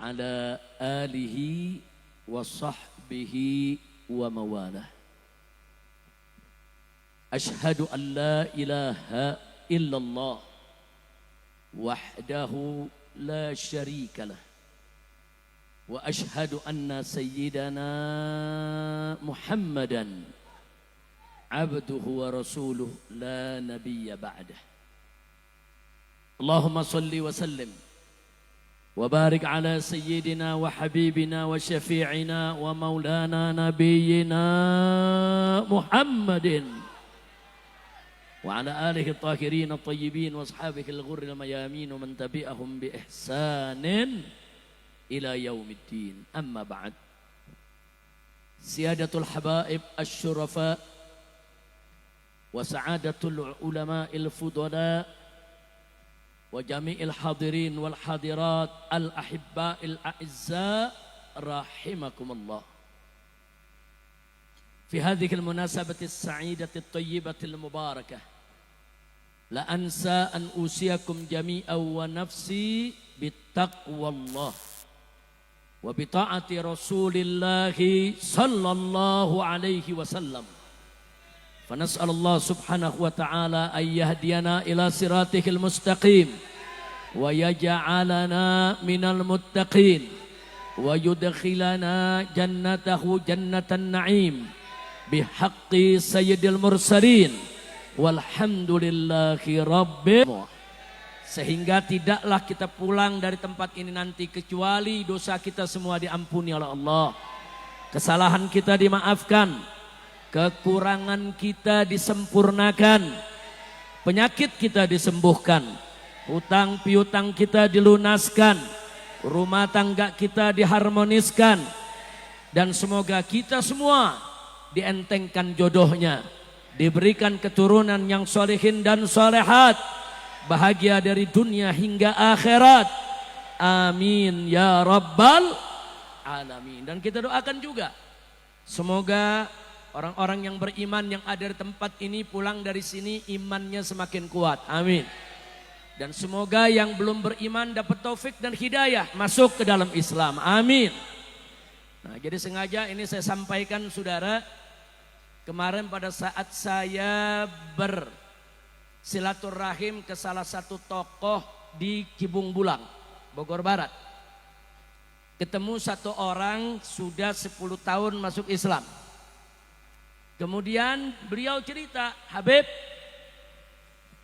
ala alihi wa sahbihi wa mawalah. Ashhadu an la ilaha illallah wahdahu la syarika lah. Wa ashhadu anna sayyidana Muhammadan abduhu wa rasuluh la nabiyya ba'dah. Allahumma salli wa sallim wa barik ala sayyidina wa habibina wa syafi'ina wa maulana nabiyyina Muhammadin wa ala alihi at-tahirin at-tayyibin wa ashabihi al-ghurri al-mayamin wa man tabi'ahum bi ihsanin ila yaumiddin. Amma ba'd. Siyadatul habaib asy-syurafa wa sa'adatul ulama'il fudala wa jami'il hadirin wal hadirat al ahibba'il a'izza rahimakumullah. Fi hadhihi al munasabati as-sa'idati at-tayyibati al-mubarakah la ansa an usiyakum jami'an wa nafsi bittaqwallah wa bi ta'ati Rasulillah sallallahu alaihi wasallam. فنسأل الله سبحانه وتعالى أن يهدينا إلى صراطه المستقيم ويجعلنا من المتقين ويدخلنا جنته جنة النعيم بحق سيد المرسلين والحمد لله رب. Sehingga tidaklah kita pulang dari tempat ini nanti kecuali dosa kita semua diampuni oleh Allah, kesalahan kita dimaafkan, kekurangan kita disempurnakan, penyakit kita disembuhkan, hutang piutang kita dilunaskan, rumah tangga kita diharmoniskan, dan semoga kita semua dientengkan jodohnya, diberikan keturunan yang solehin dan solehat, bahagia dari dunia hingga akhirat. Amin ya rabbal alamin. Dan kita doakan juga semoga orang-orang yang beriman yang ada di tempat ini pulang dari sini imannya semakin kuat. Amin. Dan semoga yang belum beriman dapat taufik dan hidayah masuk ke dalam Islam. Amin. Nah, jadi sengaja ini saya sampaikan saudara, kemarin pada saat saya bersilaturahim ke salah satu tokoh di Kibung Bulang, Bogor Barat. Ketemu satu orang sudah 10 tahun masuk Islam. Kemudian beliau cerita, Habib,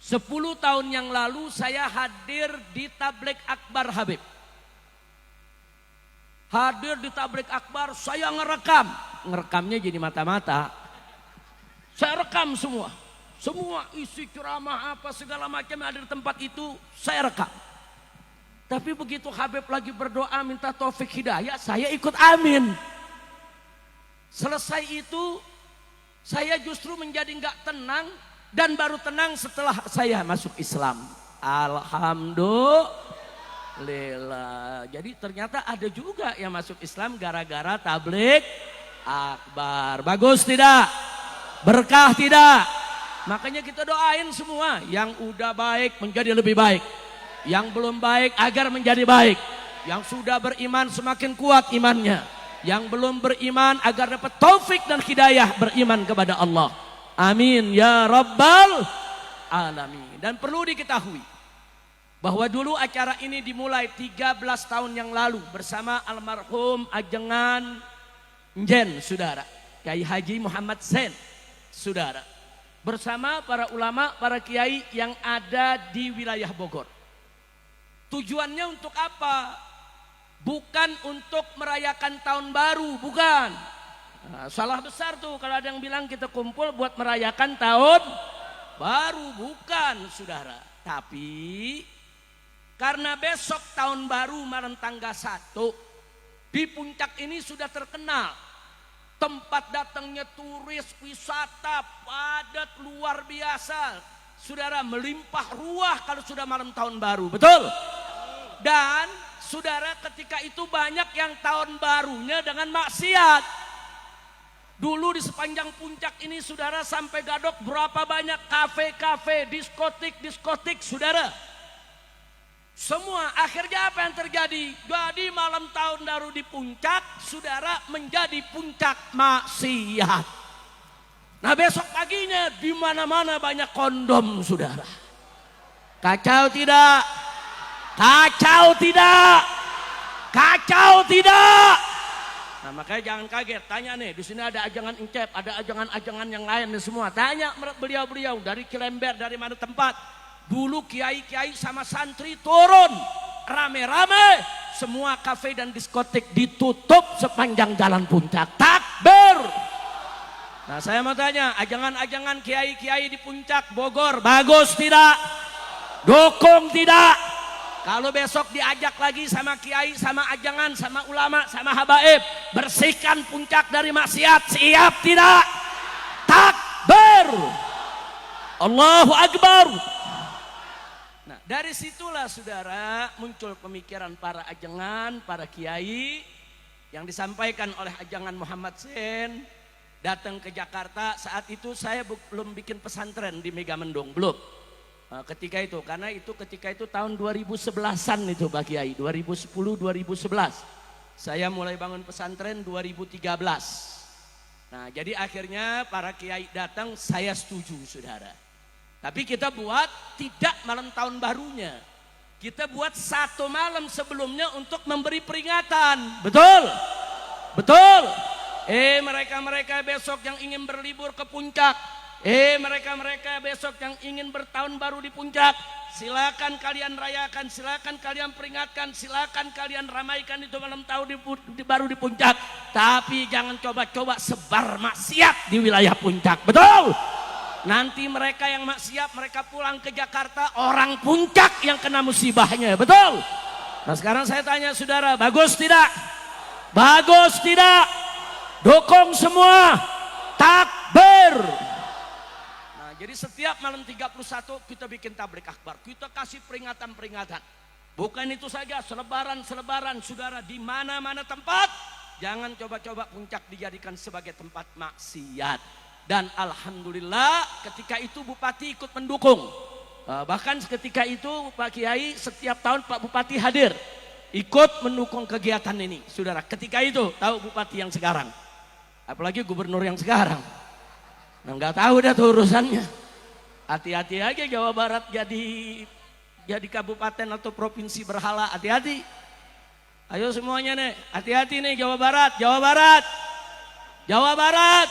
10 tahun yang lalu saya hadir di Tabligh Akbar Habib. Hadir di Tabligh Akbar, saya ngerekamnya jadi mata-mata. Saya rekam semua isi ceramah apa segala macam yang ada di tempat itu saya rekam. Tapi begitu Habib lagi berdoa minta taufik hidayah, saya ikut amin. Selesai itu saya justru menjadi enggak tenang, dan baru tenang setelah saya masuk Islam. Alhamdulillah. Jadi ternyata ada juga yang masuk Islam gara-gara Tabligh Akbar. Bagus tidak? Berkah tidak? Makanya kita doain semua yang udah baik menjadi lebih baik, yang belum baik agar menjadi baik, yang sudah beriman semakin kuat imannya, yang belum beriman agar dapat taufik dan hidayah beriman kepada Allah. Amin ya rabbal alamin. Dan perlu diketahui bahwa dulu acara ini dimulai 13 tahun yang lalu bersama almarhum Ajengan Njen, saudara, Kiai Haji Muhammad Sen, saudara, bersama para ulama, para kiai yang ada di wilayah Bogor. Tujuannya untuk apa? Bukan untuk merayakan tahun baru, bukan. Nah, salah besar tuh kalau ada yang bilang kita kumpul buat merayakan tahun baru, bukan saudara. Tapi karena besok tahun baru malam tanggal 1, di puncak ini sudah terkenal. Tempat datangnya turis, wisata, padat luar biasa. Saudara, melimpah ruah kalau sudah malam tahun baru, betul? Dan saudara, ketika itu banyak yang tahun barunya dengan maksiat. Dulu di sepanjang puncak ini saudara sampai Gadok berapa banyak kafe-kafe, diskotik, saudara. Semua akhirnya apa yang terjadi? Jadi malam tahun baru di puncak, saudara, menjadi puncak maksiat. Nah besok paginya di mana-mana banyak kondom, saudara. Kacau tidak? Kacau tidak? Kacau tidak? Nah makanya jangan kaget, tanya nih, di sini ada ajangan Incep, ada ajangan-ajangan yang lain nih semua. Tanya beliau-beliau dari Kilember, dari mana tempat. Dulu kiai-kiai sama santri turun rame-rame, semua kafe dan diskotik ditutup sepanjang jalan puncak. Takbir. Nah saya mau tanya, ajangan-ajangan kiai-kiai di puncak Bogor, bagus tidak? Dukung tidak? Kalau besok diajak lagi sama kiai, sama ajangan, sama ulama, sama habaib, bersihkan puncak dari maksiat, siap tidak? Takbir. Allahu Akbar. Nah dari situlah saudara muncul pemikiran para ajangan, para kiai yang disampaikan oleh ajangan Muhammad Sen. Datang ke Jakarta, saat itu saya belum bikin pesantren di Megamendung, belum. Ketika itu, karena itu ketika itu tahun 2011-an itu Pak Kiai, 2010-2011. Saya mulai bangun pesantren 2013. Nah jadi akhirnya para kiai datang, saya setuju saudara. Tapi kita buat tidak malam tahun barunya. Kita buat satu malam sebelumnya untuk memberi peringatan. Betul? Betul? Mereka-mereka besok yang ingin berlibur ke puncak. Mereka-mereka besok yang ingin bertahun baru di puncak, silakan kalian rayakan, silakan kalian peringatkan, silakan kalian ramaikan itu malam tahun baru di puncak. Tapi jangan coba-coba sebar maksiat di wilayah puncak. Betul? Nanti mereka yang maksiat mereka pulang ke Jakarta, orang puncak yang kena musibahnya. Betul? Nah sekarang saya tanya saudara, bagus tidak? Bagus tidak? Dukung semua. Takbir. Jadi setiap malam 31 kita bikin tablik akbar, kita kasih peringatan-peringatan. Bukan itu saja, selebaran-selebaran saudara di mana-mana tempat. Jangan coba-coba puncak dijadikan sebagai tempat maksiat. Dan alhamdulillah ketika itu Bupati ikut mendukung. Bahkan ketika itu Pak Kiai setiap tahun Pak Bupati hadir. Ikut mendukung kegiatan ini saudara. Ketika itu tahu Bupati yang sekarang. Apalagi Gubernur yang sekarang. Nah nggak tahu dah tuh urusannya. Hati-hati aja Jawa Barat jadi kabupaten atau provinsi berhala, hati-hati. Ayo semuanya nih, hati-hati nih Jawa Barat, Jawa Barat, Jawa Barat.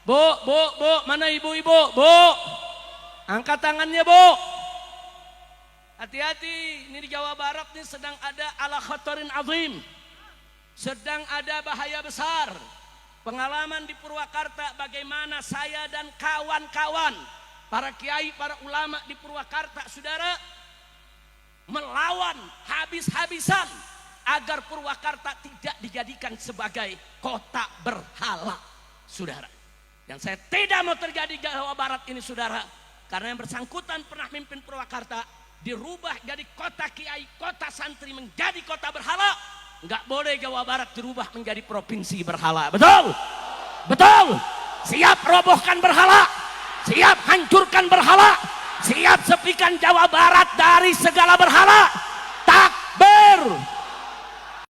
Bu, mana ibu-ibu? Bu, angkat tangannya bu. Hati-hati, ini di Jawa Barat nih sedang ada ala khatarin azim, sedang ada bahaya besar. Pengalaman di Purwakarta bagaimana saya dan kawan-kawan para kiai, para ulama di Purwakarta saudara melawan habis-habisan agar Purwakarta tidak dijadikan sebagai kota berhala saudara. Yang saya tidak mau terjadi di Jawa Barat ini saudara, karena yang bersangkutan pernah mimpin Purwakarta dirubah jadi kota kiai, kota santri menjadi kota berhala. Enggak boleh Jawa Barat dirubah menjadi provinsi berhala. Betul? Betul? Siap robohkan berhala, siap hancurkan berhala, siap sepikan Jawa Barat dari segala berhala. Takbir.